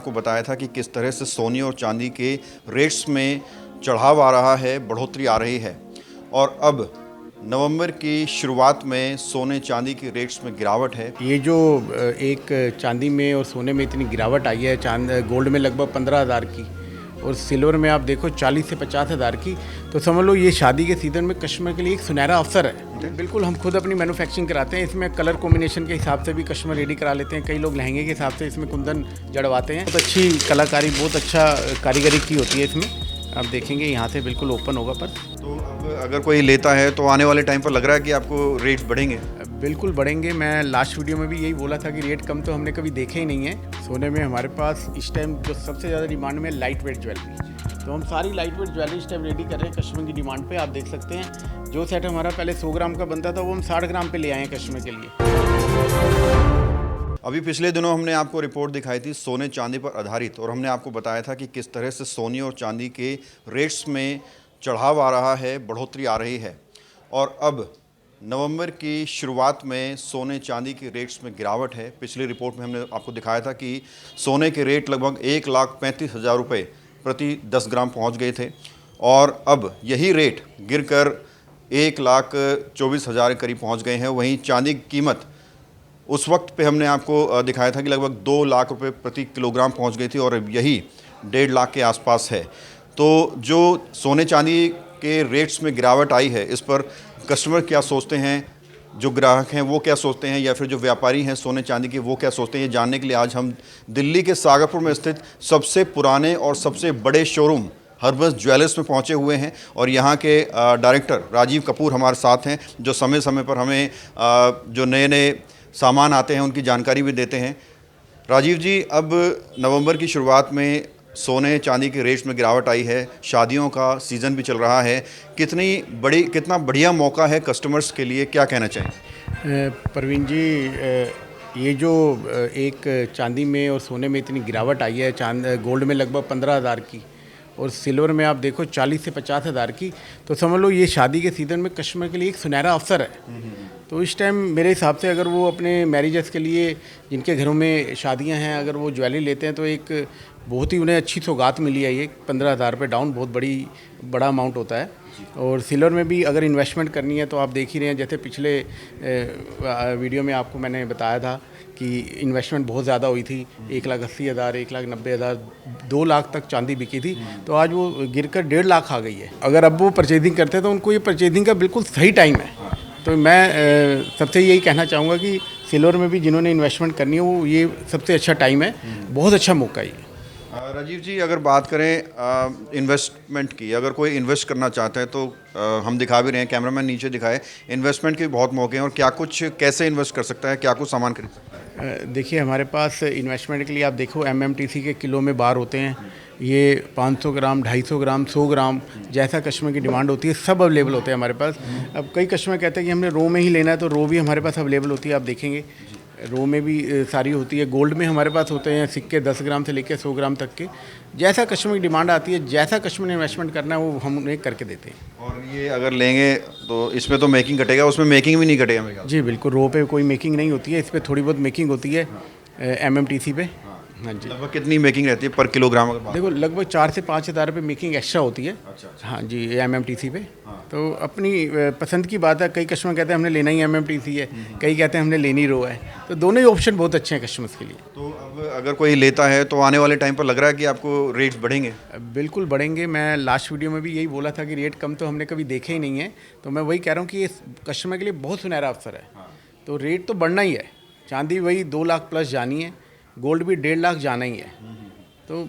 आपको बताया था कि किस तरह से सोने और चांदी के रेट्स में चढ़ाव आ रहा है, बढ़ोतरी आ रही है। और अब नवंबर की शुरुआत में सोने चांदी के रेट्स में गिरावट है। ये जो एक चांदी में और सोने में इतनी गिरावट आई है, गोल्ड में लगभग 15,000 की और सिल्वर में आप देखो 40 से 50,000 की, तो समझ लो ये शादी के सीज़न में कस्टमर के लिए एक सुनहरा अवसर है। बिल्कुल, हम खुद अपनी मैन्युफैक्चरिंग कराते हैं। इसमें कलर कॉम्बिनेशन के हिसाब से भी कस्टमर रेडी करा लेते हैं। कई लोग लहंगे के हिसाब से इसमें कुंदन जड़वाते हैं। बहुत अच्छी कलाकारी, बहुत अच्छा कारीगरी की होती है इसमें। आप देखेंगे यहाँ से बिल्कुल ओपन होगा पर। तो अब अगर कोई लेता है तो आने वाले टाइम पर लग रहा है कि आपको रेट्स बढ़ेंगे? बिल्कुल बढ़ेंगे। मैं लास्ट वीडियो में भी यही बोला था कि रेट कम तो हमने कभी देखे ही नहीं है। सोने में हमारे पास इस टाइम जो सबसे ज़्यादा डिमांड में लाइट वेट ज्वेलरी, तो हम सारी लाइट वेट ज्वेलरी इस टाइम रेडी कर रहे हैं कस्टमर की डिमांड पे। आप देख सकते हैं जो सेट हमारा पहले 100 ग्राम का बनता था वो हम 60 ग्राम पे ले आए हैं कस्टमर के लिए। अभी पिछले दिनों हमने आपको रिपोर्ट दिखाई थी सोने चांदी पर आधारित, और हमने आपको बताया था कि किस तरह से सोने और चांदी के रेट्स में चढ़ाव आ रहा है, बढ़ोतरी आ रही है। और अब नवंबर की शुरुआत में सोने चांदी के रेट्स में गिरावट है। पिछली रिपोर्ट में हमने आपको दिखाया था कि सोने के रेट लगभग 1,35,000 रुपये प्रति 10 ग्राम पहुंच गए थे, और अब यही रेट गिरकर 1,24,000 के करीब पहुंच गए हैं। वहीं चांदी की कीमत उस वक्त पे हमने आपको दिखाया था कि लगभग 2 लाख रुपए प्रति किलोग्राम पहुंच गई थी, और यही 1.5 लाख के आसपास है। तो जो सोने चांदी के रेट्स में गिरावट आई है, इस पर कस्टमर क्या सोचते हैं, जो ग्राहक हैं वो क्या सोचते हैं, या फिर जो व्यापारी हैं सोने चांदी के वो क्या सोचते हैं, ये जानने के लिए आज हम दिल्ली के सागरपुर में स्थित सबसे पुराने और सबसे बड़े शोरूम हर्बस ज्वेलर्स में पहुंचे हुए हैं। और यहाँ के डायरेक्टर राजीव कपूर हमारे साथ हैं, जो समय समय पर हमें जो नए नए सामान आते हैं उनकी जानकारी भी देते हैं। राजीव जी, अब नवंबर की शुरुआत में सोने चांदी के रेट्स में गिरावट आई है, शादियों का सीज़न भी चल रहा है, कितना बढ़िया मौका है कस्टमर्स के लिए, क्या कहना चाहें? प्रवीण जी, ये जो एक चांदी में और सोने में इतनी गिरावट आई है, गोल्ड में लगभग 15,000 की और सिल्वर में आप देखो 40 से 50,000 की, तो समझ लो ये शादी के सीज़न में कस्टमर के लिए एक सुनहरा अवसर है। तो इस टाइम मेरे हिसाब से अगर वो अपने मैरिजेस के लिए, जिनके घरों में शादियां हैं, अगर वो ज्वेलरी लेते हैं तो एक बहुत ही उन्हें अच्छी सौगात मिली है। ये 15,000 रुपये डाउन बहुत बड़ा अमाउंट होता है। और सिल्वर में भी अगर इन्वेस्टमेंट करनी है तो आप देख ही रहे हैं, जैसे पिछले वीडियो में आपको मैंने बताया था कि इन्वेस्टमेंट बहुत ज़्यादा हुई थी। 1,80,000, 1,90,000, 2 लाख तक चांदी बिकी थी, तो आज वो गिरकर 1.5 लाख आ गई है। अगर अब वो परचेजिंग करते हैं तो उनको ये परचेजिंग का बिल्कुल सही टाइम है। तो मैं सबसे यही कहना चाहूँगा कि सिल्वर में भी जिन्होंने इन्वेस्टमेंट करनी है वो ये सबसे अच्छा टाइम है, बहुत अच्छा मौका है। राजीव जी, अगर बात करें इन्वेस्टमेंट की, अगर कोई इन्वेस्ट करना चाहता है तो हम दिखा भी रहे हैं, कैमरामैन नीचे दिखाए, इन्वेस्टमेंट के बहुत मौके हैं, और कैसे इन्वेस्ट कर सकता है, क्या कुछ सामान खरीद सकता है? देखिए, हमारे पास इन्वेस्टमेंट के लिए आप देखो MMTC के किलो में बार होते हैं। ये 500 ग्राम, 250 ग्राम, 100 ग्राम, जैसा कस्टमर की डिमांड होती है सब अवेलेबल होते हैं हमारे पास। अब कई कस्टमर कहते हैं कि हमने रो में ही लेना है, तो रो भी हमारे पास अवेलेबल होती है। आप देखेंगे रो में भी सारी होती है। गोल्ड में हमारे पास होते हैं सिक्के 10 ग्राम से लेकर 100 ग्राम तक के। जैसा कस्टमर की डिमांड आती है, जैसा कस्टमर ने इन्वेस्टमेंट करना है वो हम उन्हें करके देते हैं। और ये अगर लेंगे तो इसमें तो मेकिंग कटेगा, उसमें मेकिंग भी नहीं कटेगा मेरे ख्याल से? जी बिल्कुल, रो पे कोई मेकिंग नहीं होती है, इस पर थोड़ी बहुत मेकिंग होती है MMTC पे। हाँ जी। लगभग कितनी मेकिंग रहती है पर किलोग्राम अगर बात? देखो, लगभग 4 से 5,000 रुपये मेकिंग एक्स्ट्रा होती है। अच्छा। हाँ जी, MMTC पे। तो अपनी पसंद की बात है। कई कस्टमर कहते हैं हमने लेना ही MMTC है, कई कहते हैं हमने लेनी रो है। तो दोनों ही ऑप्शन बहुत अच्छे हैं कस्टमर्स के लिए। तो अब अगर कोई लेता है तो आने वाले टाइम पर लग रहा है कि आपको रेट्स बढ़ेंगे? बिल्कुल बढ़ेंगे। मैं लास्ट वीडियो में भी यही बोला था कि रेट कम तो हमने कभी देखे ही नहीं है। तो मैं वही कह रहा हूँ कि ये कस्टमर के लिए बहुत सुनहरा अवसर है। तो रेट तो बढ़ना ही है। चांदी वही 2 लाख प्लस जानी है, गोल्ड भी 1.5 लाख जाना ही है। तो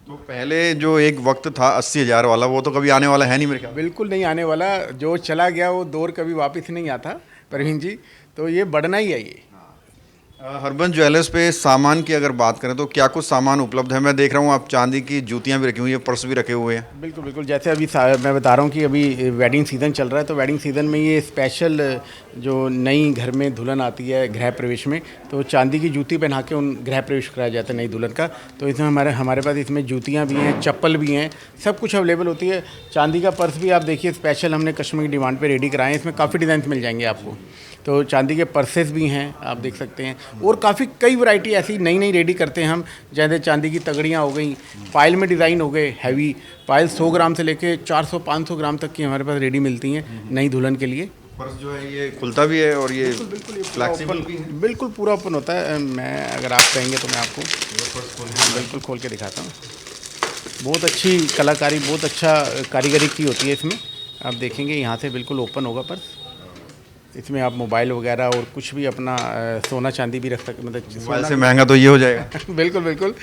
पहले जो एक वक्त था 80,000 वाला, वो तो कभी आने वाला है नहीं मेरे ख्याल? बिल्कुल नहीं आने वाला। जो चला गया वो दौर कभी वापस नहीं आता प्रवीण जी। तो ये बढ़ना ही है। ये हर्बस ज्वेलर्स पे सामान की अगर बात करें तो क्या कुछ सामान उपलब्ध है? मैं देख रहा हूँ आप चांदी की जूतियाँ भी रखी हुई हैं, पर्स भी रखे हुए हैं। बिल्कुल बिल्कुल, जैसे अभी मैं बता रहा हूँ कि अभी वेडिंग सीज़न चल रहा है, तो वेडिंग सीज़न में ये स्पेशल जो नई घर में दुल्हन आती है गृह प्रवेश में, तो चांदी की जूती पहना के उन गृह प्रवेश कराया जाता है नई दुल्हन का। तो इसमें हमारे पास इसमें जूतियाँ भी हैं, चप्पल भी हैं, सब कुछ अवेलेबल होती है। चांदी का पर्स भी आप देखिए स्पेशल हमने कस्टमर की डिमांड पर रेडी कराए हैं। इसमें काफ़ी डिज़ाइन मिल जाएंगे आपको। तो चांदी के पर्सेस भी हैं, आप देख सकते हैं। और काफ़ी कई वैरायटी ऐसी नई नई रेडी करते हैं हम, जैसे चांदी की तगड़ियाँ हो गई, पायल में डिज़ाइन हो गए हैवी पायल, 100 ग्राम से लेके 400-500 ग्राम तक की हमारे पास रेडी मिलती हैं नई दुल्हन के लिए। पर्स जो है ये खुलता भी है और ये फ्लैक्सीबल भी है। बिल्कुल पूरा ओपन होता है। मैं अगर आप कहेंगे तो मैं आपको बिल्कुल खोल के दिखाता हूँ। बहुत अच्छी कलाकारी, बहुत अच्छा कारीगरी की होती है इसमें। आप देखेंगे यहाँ से बिल्कुल ओपन होगा पर्स। इसमें आप मोबाइल वगैरह और कुछ भी अपना सोना चांदी भी रख सकते, मतलब मोबाइल से महंगा तो ये हो जाएगा। बिल्कुल बिल्कुल।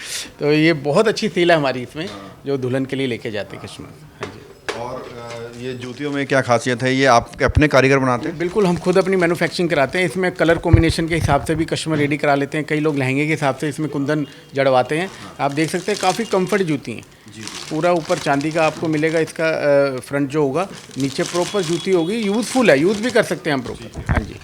तो ये बहुत अच्छी सेल है हमारी इसमें, जो दुल्हन के लिए लेके जाते हैं कस्टमर। हाँ जी। और ये जूतियों में क्या खासियत है, ये आप अपने कारीगर बनाते हैं? बिल्कुल, हम खुद अपनी मैन्युफैक्चरिंग कराते हैं। इसमें कलर कॉम्बिनेशन के हिसाब से भी कस्टमर रेडी करा लेते हैं। कई लोग लहंगे के हिसाब से इसमें कुंदन जड़वाते हैं। आप देख सकते हैं काफ़ी कंफर्ट जूती हैं। पूरा ऊपर चांदी का आपको मिलेगा, इसका फ्रंट जो होगा, नीचे प्रॉपर जूती होगी। यूज़फुल है, यूज़ भी कर सकते हैं हम प्रॉपर। हाँ जी।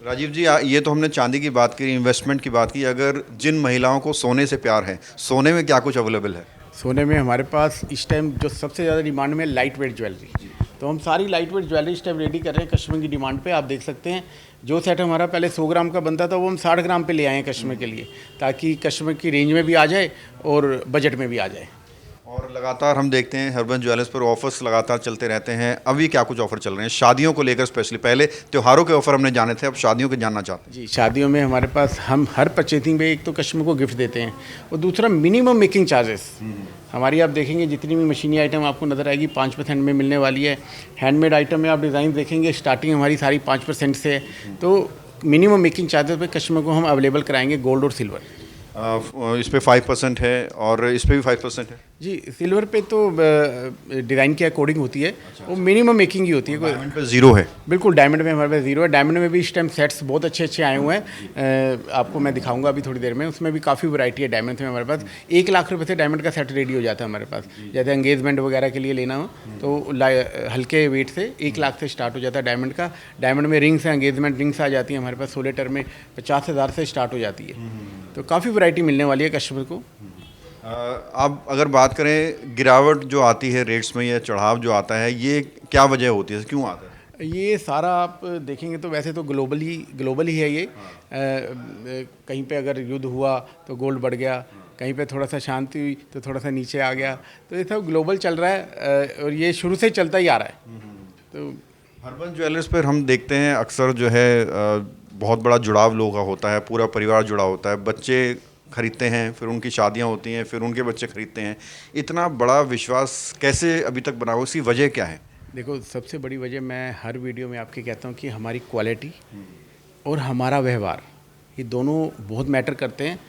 राजीव जी, ये तो हमने चांदी की बात की, इन्वेस्टमेंट की बात की। अगर जिन महिलाओं को सोने से प्यार है, सोने में क्या कुछ अवेलेबल है? सोने में हमारे पास इस टाइम जो सबसे ज़्यादा डिमांड में लाइट वेट ज्वेलरी, तो हम सारी लाइट वेट ज्वेलरी इस टाइम रेडी कर रहे हैं कस्टमर की डिमांड पे। आप देख सकते हैं जो सेट हमारा पहले 100 ग्राम का बनता था, वो हम 60 ग्राम पे ले आए हैं कस्टमर के लिए, ताकि कस्टमर की रेंज में भी आ जाए और बजट में भी आ जाए। और लगातार हम देखते हैं हर्बन ज्वेलर्स पर ऑफर्स लगातार चलते रहते हैं। अभी क्या कुछ ऑफर चल रहे हैं शादियों को लेकर स्पेशली? पहले त्योहारों के ऑफर हमने जाने थे, अब शादियों के जानना चाहते हैं। जी, शादियों में हमारे पास हम हर परचेजिंग पे एक तो कस्टमर को गिफ्ट देते हैं, और दूसरा मिनिमम मेकिंग चार्जेस हमारी। आप देखेंगे जितनी भी मशीनी आइटम आपको नज़र आएगी 5% में मिलने वाली है। हैंडमेड आइटम में आप डिज़ाइन देखेंगे, स्टार्टिंग हमारी सारी 5% से है। तो मिनिमम मेकिंग चार्जेस पे कस्टमर को हम अवेलेबल कराएंगे गोल्ड और सिल्वर। इस पे 5% है और इस पे भी 5% है जी। सिल्वर पे तो डिज़ाइन के अकॉर्डिंग होती है, वो मिनिमम मेकिंग ही होती है। डायमंड पे जीरो है? बिल्कुल, डायमंड में हमारे पास जीरो है। डायमंड में भी इस टाइम सेट्स बहुत अच्छे अच्छे आए हुए हैं। आपको मैं दिखाऊंगा अभी थोड़ी देर में। उसमें भी काफ़ी वैरायटी है डायमंड में हमारे पास। 1 लाख रुपए से डायमंड का सेट रेडी हो जाता है हमारे पास। जैसे एंगेजमेंट वगैरह के लिए लेना हो तो हल्के वेट से 1 लाख से स्टार्ट हो जाता है डायमंड का। डायमंड में रिंग्स हैं, एंगेजमेंट रिंग्स आ जाती हैं हमारे पास। 16 टर में 50,000 से स्टार्ट हो जाती है। तो काफ़ी वैरायटी मिलने वाली है कस्टमर को। अब अगर बात करें गिरावट जो आती है रेट्स में या चढ़ाव जो आता है, ये क्या वजह होती है, क्यों आता है? ये सारा आप देखेंगे तो वैसे तो ग्लोबल ही है ये। कहीं पे अगर युद्ध हुआ तो गोल्ड बढ़ गया, कहीं पे थोड़ा सा शांति हुई तो थोड़ा सा नीचे आ गया। तो ये सब ग्लोबल चल रहा है और ये शुरू से चलता ही आ रहा है। तो हर्बन ज्वेलर्स पर हम देखते हैं अक्सर जो है बहुत बड़ा जुड़ाव लोगों का होता है, पूरा परिवार जुड़ा होता है। बच्चे खरीदते हैं, फिर उनकी शादियां होती हैं, फिर उनके बच्चे खरीदते हैं। इतना बड़ा विश्वास कैसे अभी तक बना हुआ, उसकी वजह क्या है? देखो, सबसे बड़ी वजह मैं हर वीडियो में आपके कहता हूँ कि हमारी क्वालिटी और हमारा व्यवहार, ये दोनों बहुत मैटर करते हैं।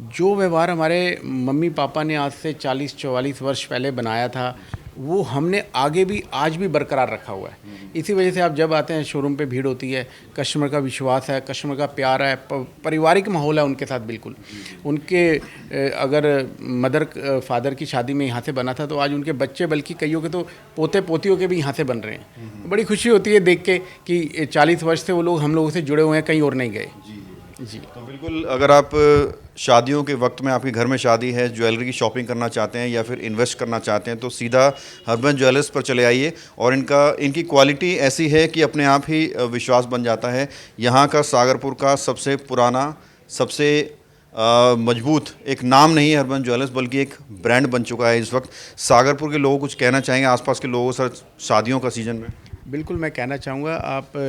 जो व्यवहार हमारे मम्मी पापा ने आज से 40-44 वर्ष पहले बनाया था, वो हमने आगे भी आज भी बरकरार रखा हुआ है। इसी वजह से आप जब आते हैं शोरूम पे भीड़ होती है, कस्टमर का विश्वास है, कस्टमर का प्यार है, पारिवारिक माहौल है उनके साथ। बिल्कुल उनके अगर मदर फादर की शादी में यहाँ से बना था, तो आज उनके बच्चे, बल्कि कईयों के तो पोते पोतियों के भी यहाँ से बन रहे हैं। बड़ी खुशी होती है देख के कि 40 वर्ष से वो लोग हम लोगों से जुड़े हुए हैं, कहीं और नहीं गए। जी। तो बिल्कुल, अगर आप शादियों के वक्त में, आपके घर में शादी है, ज्वेलरी की शॉपिंग करना चाहते हैं या फिर इन्वेस्ट करना चाहते हैं, तो सीधा हर्बन ज्वेलर्स पर चले आइए। और इनकी क्वालिटी ऐसी है कि अपने आप ही विश्वास बन जाता है। यहाँ का सागरपुर का सबसे पुराना, सबसे मजबूत, एक नाम नहीं है हर्बन ज्वेलर्स, बल्कि एक ब्रांड बन चुका है इस वक्त। सागरपुर के लोगों को कुछ कहना चाहेंगे, आसपास के लोगों से, शादियों का सीज़न में? बिल्कुल, मैं कहना चाहूँगा आप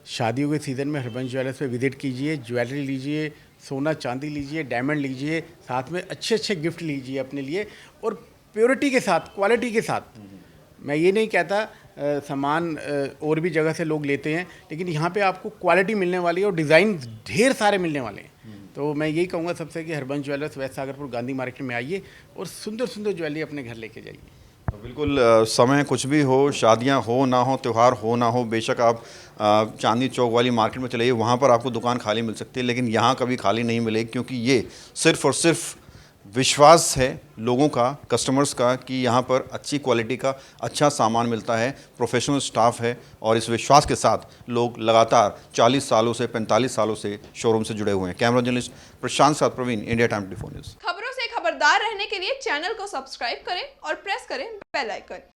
शादियों के सीज़न में हर्बन ज्वेलर्स पे विजिट कीजिए, ज्वेलरी लीजिए, सोना चांदी लीजिए, डायमंड लीजिए, साथ में अच्छे अच्छे गिफ्ट लीजिए अपने लिए, और प्योरिटी के साथ, क्वालिटी के साथ। मैं ये नहीं कहता सामान और भी जगह से लोग लेते हैं, लेकिन यहाँ पे आपको क्वालिटी मिलने वाली है और डिज़ाइन ढेर सारे मिलने वाले हैं। तो मैं यही कहूँगा सबसे कि हर्बन jewellers West Sagarpur Gandhi market में आइए और सुंदर सुंदर ज्वेलरी अपने घर लेके जाइए। बिल्कुल, समय कुछ भी हो, शादियां हो ना हो, त्यौहार हो ना हो, बेशक आप चांदनी चौक वाली मार्केट में चले, वहाँ पर आपको दुकान खाली मिल सकती है, लेकिन यहाँ कभी खाली नहीं मिलेगी, क्योंकि ये सिर्फ़ और सिर्फ विश्वास है लोगों का, कस्टमर्स का, कि यहाँ पर अच्छी क्वालिटी का अच्छा सामान मिलता है, प्रोफेशनल स्टाफ है, और इस विश्वास के साथ लोग लगातार 40 सालों से 45 सालों से शोरूम से जुड़े हुए हैं। कैमरा जर्नलिस्ट प्रशांत साथ प्रवीण, इंडिया टाइम 24 न्यूज़। खबरों से खबरदार रहने के लिए चैनल को सब्सक्राइब करें और प्रेस करें बेल आइकन।